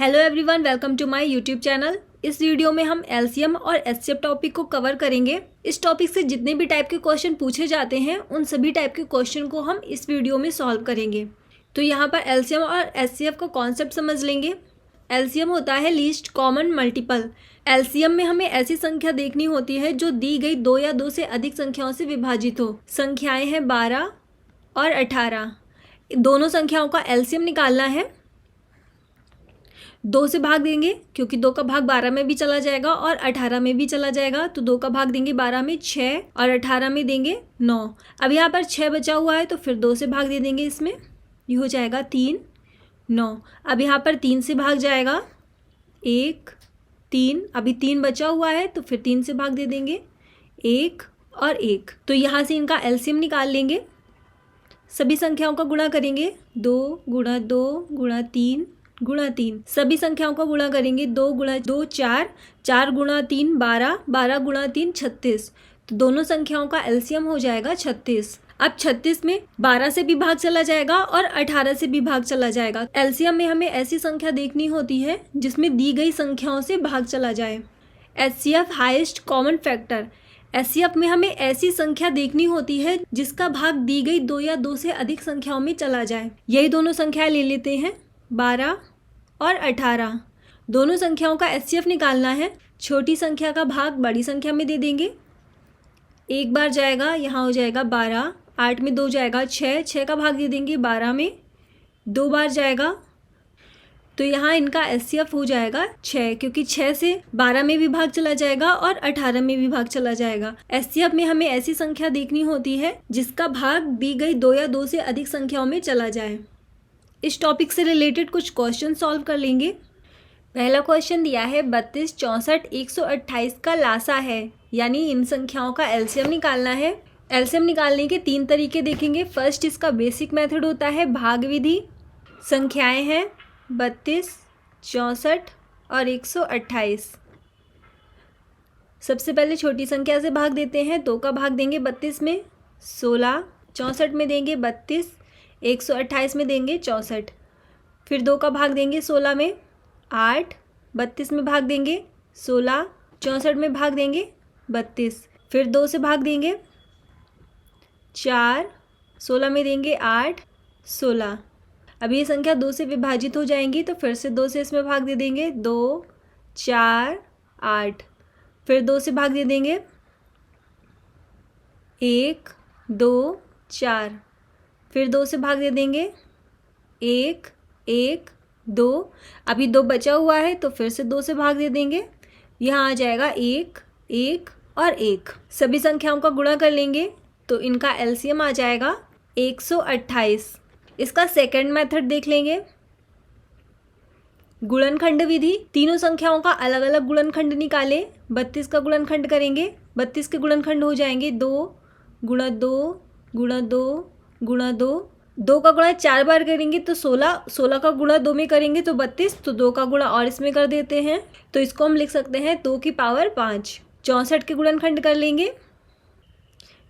Hello everyone, welcome to my YouTube channel. इस video में हम एलसीएम और एचसीएफ टॉपिक को कवर करेंगे। इस टॉपिक से जितने भी टाइप के क्वेश्चन पूछे जाते हैं उन सभी टाइप के क्वेश्चन को हम इस वीडियो में सॉल्व करेंगे। तो यहाँ पर एलसीएम और एचसीएफ का कॉन्सेप्ट समझ लेंगे। एलसीएम होता है लीस्ट कॉमन मल्टीपल। एलसीएम में हमें ऐसी संख्या देखनी होती है जो दी गई दो या दो से अधिक संख्याओं से विभाजित हो। संख्याएं हैं 12 और 18। दोनों संख्याओं का एलसीएम निकालना है। 2 से भाग देंगे क्योंकि 2 का भाग 12 में भी चला जाएगा और 18 में भी चला जाएगा। तो 2 का भाग देंगे 12 में 6 और 18 में देंगे 9। अब यहाँ पर 6 बचा हुआ है तो फिर 2 से भाग दे देंगे, इसमें ये हो जाएगा 3 9। अब यहाँ पर 3 से भाग जाएगा 1 3। अभी 3 बचा हुआ है तो फिर 3 से भाग दे देंगे 1 और 1। तो यहाँ से इनका एलसीएम निकाल लेंगे। सभी संख्याओं का गुणा करेंगे 2 गुणा 2 गुणा 3 गुणा 3। सभी संख्याओं का गुणा करेंगे 2 गुणा 2 4, 4 गुणा 3 12, 12 गुणा 3 36। तो दोनों संख्याओं का एलसीएम हो जाएगा 36। अब 36 में 12 से भी भाग चला जाएगा और 18 से भी भाग चला जाएगा। एलसीएम में हमें ऐसी संख्या देखनी होती है जिसमें दी गई संख्याओं से भाग चला जाए। HCF highest common factor. HCF में हमें ऐसी संख्या देखनी होती है जिसका भाग दी गई दो या दो से अधिक संख्याओं में चला जाए। यही दोनों संख्याएं ले लेते हैं 12 और 18। दोनों संख्याओं का एचसीएफ निकालना है। छोटी संख्या का भाग बड़ी संख्या में दे देंगे। एक बार जाएगा, यहाँ हो जाएगा 12, 8 में 2 जाएगा 6, 6 का भाग दे देंगे 12 में। 2 बार जाएगा तो यहाँ इनका एचसीएफ हो जाएगा 6, क्योंकि 6 से 12 में भी भाग चला जाएगा और 18 में भी भाग चला जाएगा। एचसीएफ में हमें ऐसी संख्या देखनी होती है जिसका भाग दी गई दो या दो से अधिक संख्याओं में चला जाए। इस टॉपिक से रिलेटेड कुछ क्वेश्चन सॉल्व कर लेंगे। पहला क्वेश्चन दिया है 32 64 128 का लासा है, यानी इन संख्याओं का एलसीएम निकालना है। एलसीएम निकालने के 3 तरीके देखेंगे। फर्स्ट, इसका बेसिक मेथड होता है भाग विधि। संख्याएं हैं 32 64 और 128। सबसे पहले छोटी संख्या से भाग देते हैं। 2 का भाग देंगे 32 में 16, 64 में देंगे 32, 128 में देंगे 64। फिर 2 का भाग देंगे 16 में 8, 32 में भाग देंगे 16, 64 में भाग देंगे 32। फिर 2 से भाग देंगे 4, 16 में देंगे 8 16। अब ये संख्या 2 से विभाजित हो जाएंगी तो फिर से 2 से इसमें भाग दे देंगे 2 4 8। फिर 2 से भाग दे देंगे 1 2 4। फिर 2 से भाग दे देंगे 1 1 2। अभी 2 बचा हुआ है तो फिर से 2 से भाग दे देंगे। यहाँ आ जाएगा 1 1 और 1। सभी संख्याओं का गुणा कर लेंगे तो इनका एलसीएम आ जाएगा 128। इसका सेकंड मेथड देख लेंगे, गुणनखंड विधि। तीनों संख्याओं का अलग अलग गुणनखंड निकालें। 32 का गुणनखंड करेंगे। 32 के गुणनखंड हो जाएंगे 2 गुणा 2 गुणा 2 गुणा 2। 2 का गुणा 4 बार करेंगे तो 16, 16 का गुणा 2 में करेंगे तो 32। तो 2 का गुणा और इसमें कर देते हैं तो इसको हम लिख सकते हैं 2 की पावर 5। 64 के गुणनखंड कर लेंगे।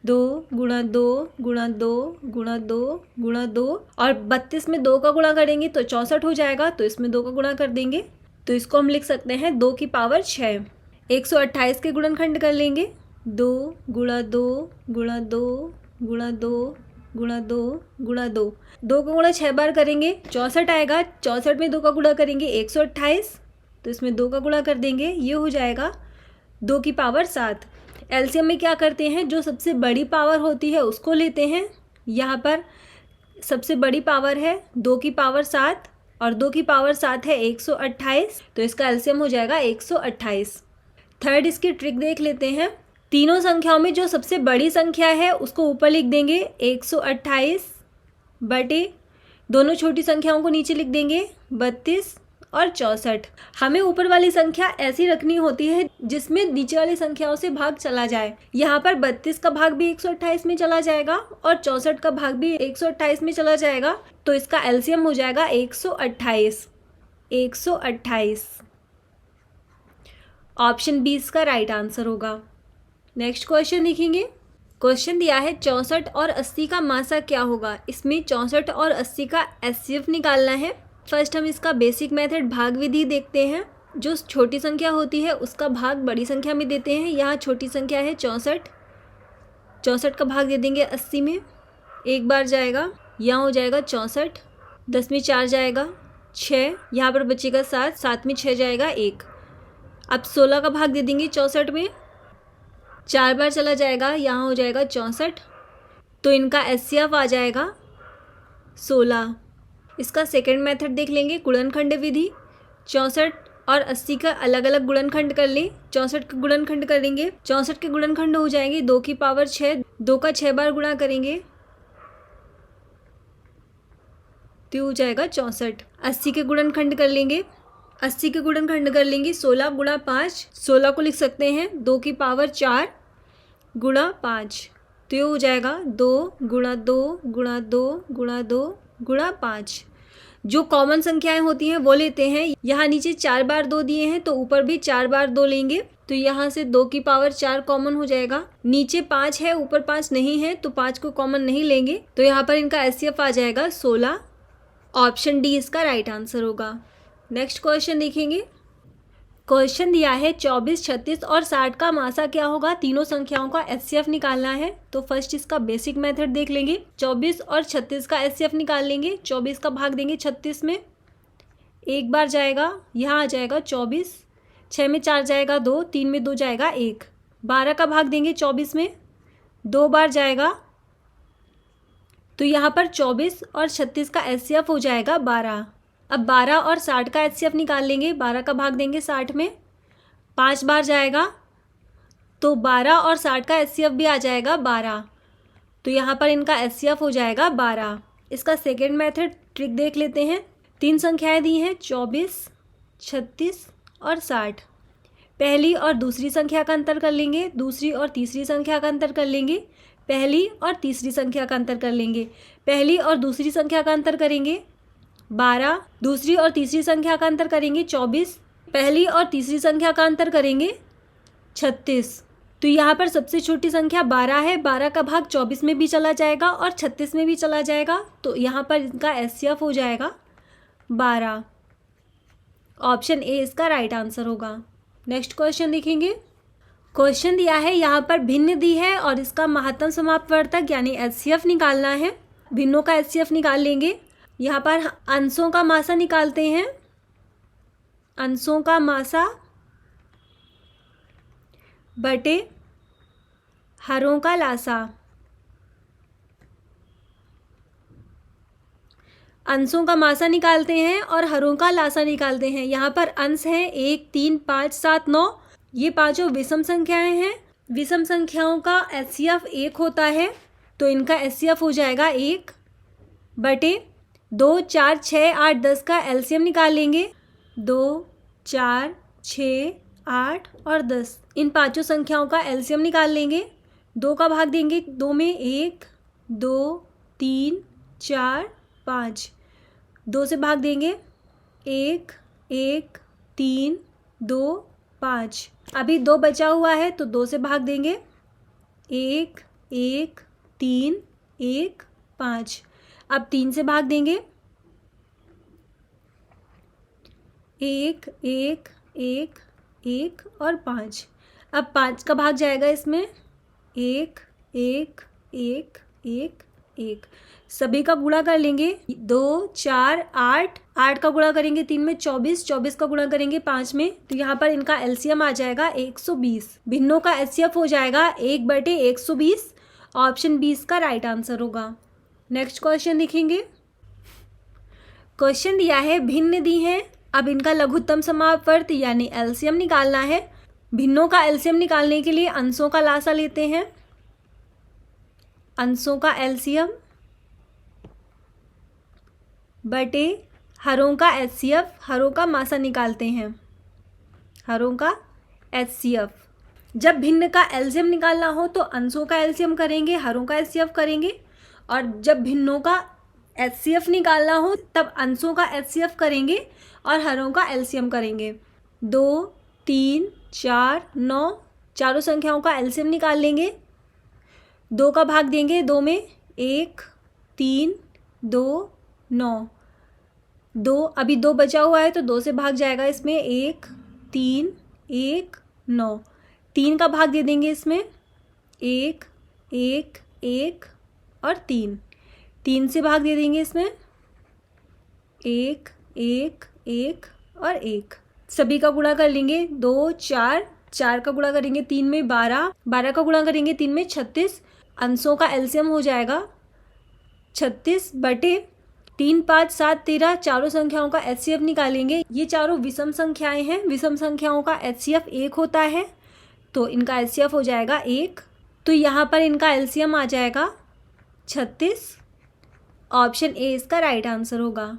2 गुणा 2 गुणा 2 गुणा 2 गुणा 2। और 32 में 2 का गुणा करेंगे तो 64 हो जाएगा, तो इसमें 2 का गुणा कर देंगे तो इसको हम लिख सकते हैं 2 की पावर 6। 128 के गुणनखंड कर लेंगे। 2 गुणा 2 गुणा 2 गुणा 2 गुणा 2 गुणा 2। 2 का गुणा 6 बार करेंगे 64 आएगा। 64 में 2 का गुणा करेंगे 128, तो इसमें 2 का गुणा कर देंगे, ये हो जाएगा 2 की पावर 7। एलसीएम में क्या करते हैं, जो सबसे बड़ी पावर होती है उसको लेते हैं। यहाँ पर सबसे बड़ी पावर है 2 की पावर 7 और 2 की पावर 7 है 128, तो इसका एलसीएम हो जाएगा 128। थर्ड, इसकी ट्रिक देख लेते हैं। तीनों संख्याओं में जो सबसे बड़ी संख्या है उसको ऊपर लिख देंगे 128 बटे दोनों छोटी संख्याओं को नीचे लिख देंगे 32 और 64। हमें ऊपर वाली संख्या ऐसी रखनी होती है जिसमें नीचे वाली संख्याओं से भाग चला जाए। यहाँ पर 32 का भाग भी 128 में चला जाएगा और 64 का भाग भी 128 में चला जाएगा, तो इसका एलसीएम हो जाएगा 128। 128 ऑप्शन बी इसका राइट आंसर होगा। नेक्स्ट क्वेश्चन देखेंगे। क्वेश्चन दिया है 64 और 80 का मासा क्या होगा। इसमें 64 और 80 का एचसीएफ निकालना है। फर्स्ट हम इसका बेसिक मेथड भाग विधि देखते हैं। जो छोटी संख्या होती है उसका भाग बड़ी संख्या में देते हैं। यहाँ छोटी संख्या है 64, 64 का भाग दे देंगे 80 में, एक बार जाएगा, यहाँ हो जाएगा 64, 10 में 4 जाएगा 6, यहाँ पर बचेगा 7, 7 में 6 जाएगा 1। अब 16 का भाग दे देंगे 64 में, 4 बार चला जाएगा, यहाँ हो जाएगा 64, तो इनका HCF आ जाएगा 16। इसका सेकंड मेथड देख लेंगे, गुणनखंड विधि। 64 और 80 का अलग अलग गुणनखंड कर लें। 64 का गुणनखंड करेंगे, 64 के गुणनखंड हो जाएंगे 2 की पावर 6, 2 का 6 बार गुणा करेंगे तो हो जाएगा 64। 80 के गुणनखंड कर लेंगे, 80 के गुणनखंड कर लेंगे 16 गुणा 5, 16 को लिख सकते हैं 2 की पावर 4 गुणा 5, तो ये हो जाएगा 2 गुणा 2 गुणा 2 गुणा 2 गुणा 5। जो कॉमन संख्याएं होती हैं वो लेते हैं। यहाँ नीचे 4 बार 2 दिए हैं तो ऊपर भी 4 बार 2 लेंगे, तो यहाँ से 2 की पावर 4 कॉमन हो जाएगा। नीचे 5 है, ऊपर 5 नहीं है, तो 5 को कॉमन नहीं लेंगे, तो यहाँ पर इनका HCF आ जाएगा 16। ऑप्शन डी इसका राइट आंसर होगा। नेक्स्ट क्वेश्चन देखेंगे। क्वेश्चन दिया है 24, 36 और 60 का मासा क्या होगा। तीनों संख्याओं का HCF निकालना है। तो फर्स्ट इसका बेसिक मेथड देख लेंगे। 24 और 36 का HCF निकाल लेंगे। 24 का भाग देंगे 36 में, एक बार जाएगा, यहाँ आ जाएगा 24, 6 में 4 जाएगा 2, 3 में 2 जाएगा 1। 12 का भाग देंगे 24 में, 2 बार जाएगा, तो यहाँ पर 24 और 36 का HCF हो जाएगा 12। अब 12 और 60 का HCF निकाल लेंगे। 12 का भाग देंगे 60 में, 5 बार जाएगा, तो 12 और 60 का HCF भी आ जाएगा 12, तो यहाँ पर इनका HCF हो जाएगा 12। इसका सेकेंड मेथड ट्रिक देख लेते हैं। 3 संख्याएं दी हैं 24, 36 और 60। पहली और दूसरी संख्या का अंतर कर लेंगे, दूसरी और तीसरी संख्या का अंतर कर लेंगे, पहली और तीसरी संख्या का अंतर कर लेंगे। पहली और दूसरी संख्या का अंतर करेंगे 12, दूसरी और तीसरी संख्या का अंतर करेंगे 24, पहली और तीसरी संख्या का अंतर करेंगे 36। तो यहाँ पर सबसे छोटी संख्या 12 है। 12 का भाग 24 में भी चला जाएगा और 36 में भी चला जाएगा, तो यहाँ पर इनका HCF हो जाएगा 12। ऑप्शन ए इसका राइट आंसर होगा। नेक्स्ट क्वेश्चन देखेंगे। क्वेश्चन दिया है, यहाँ पर भिन्न दी है और इसका महत्तम समापवर्तक यानी HCF निकालना है। भिन्नों का HCF निकाल लेंगे। यहाँ पर अंशों का मासा निकालते हैं। अंशों का मासा बटे हरों का लासा। अंशों का मासा निकालते हैं और हरों का लासा निकालते हैं। यहाँ पर अंश हैं 1, 3, 5, 7, 9। ये पांचों विषम संख्याएं हैं। विषम संख्याओं का HCF 1 होता है, तो इनका HCF हो जाएगा 1 बटे 2, 4, 6, 8, 10 का LCM निकाल लेंगे। 2, 4, 6, 8 और 10, इन पांचों संख्याओं का LCM निकाल लेंगे। 2 का भाग देंगे 2 में, 1, 2, 3, 4, 5। 2 से भाग देंगे 1, 1, 3, 2, 5। अभी 2 बचा हुआ है तो 2 से भाग देंगे 1, 1, 3, 1, 5। अब 3 से भाग देंगे 1, 1, 1, 1 और 5। अब 5 का भाग जाएगा इसमें 1, 1, 1, 1, 1। सभी का गुणा कर लेंगे 2, 4, 8, 8 का गुणा करेंगे 3 में, 24, 24 का गुणा करेंगे 5 में, तो यहाँ पर इनका LCM आ जाएगा 120। भिन्नों का HCF हो जाएगा 1 बटे 120। ऑप्शन बी इसका राइट आंसर होगा। नेक्स्ट क्वेश्चन देखेंगे। क्वेश्चन दिया है, भिन्न दी है, अब इनका लघुत्तम समापवर्त यानी LCM निकालना है। भिन्नों का LCM निकालने के लिए अंशों का लासा लेते हैं। अंशों का LCM बटे हरों का HCF, हरों का मासा निकालते हैं। हरों का HCF। जब भिन्न का LCM निकालना हो तो अंशों का LCM करेंगे, हरों का HCF करेंगे, और जब भिन्नों का HCF निकालना हो तब अंशों का HCF करेंगे और हरों का LCM करेंगे। 2, 3, 4, 9, चारों संख्याओं का LCM निकाल लेंगे। 2 का भाग देंगे 2 में, 1, 3, 2, 9। 2, अभी 2 बचा हुआ है तो 2 से भाग जाएगा इसमें 1, 3, 1, 9। 3 का भाग दे देंगे इसमें 1, 1, 1 और 3। 3 से भाग दे देंगे इसमें 1, 1, 1 और 1। सभी का गुणा कर लेंगे 2, 4, 4 का गुणा करेंगे 3 में 12, 12 का गुणा करेंगे 3 में 36। अंशों का एलसीएम हो जाएगा 36 बटे 3, 5, 7, 13। चारों संख्याओं का एचसीएफ निकालेंगे। ये चारों विषम संख्याएं हैं, विषम संख्याओं का एचसीएफ 1 होता है तो इनका एचसीएफ हो जाएगा 1। तो यहाँ पर इनका एलसीएम आ जाएगा 36। ऑप्शन ए इसका राइट आंसर होगा।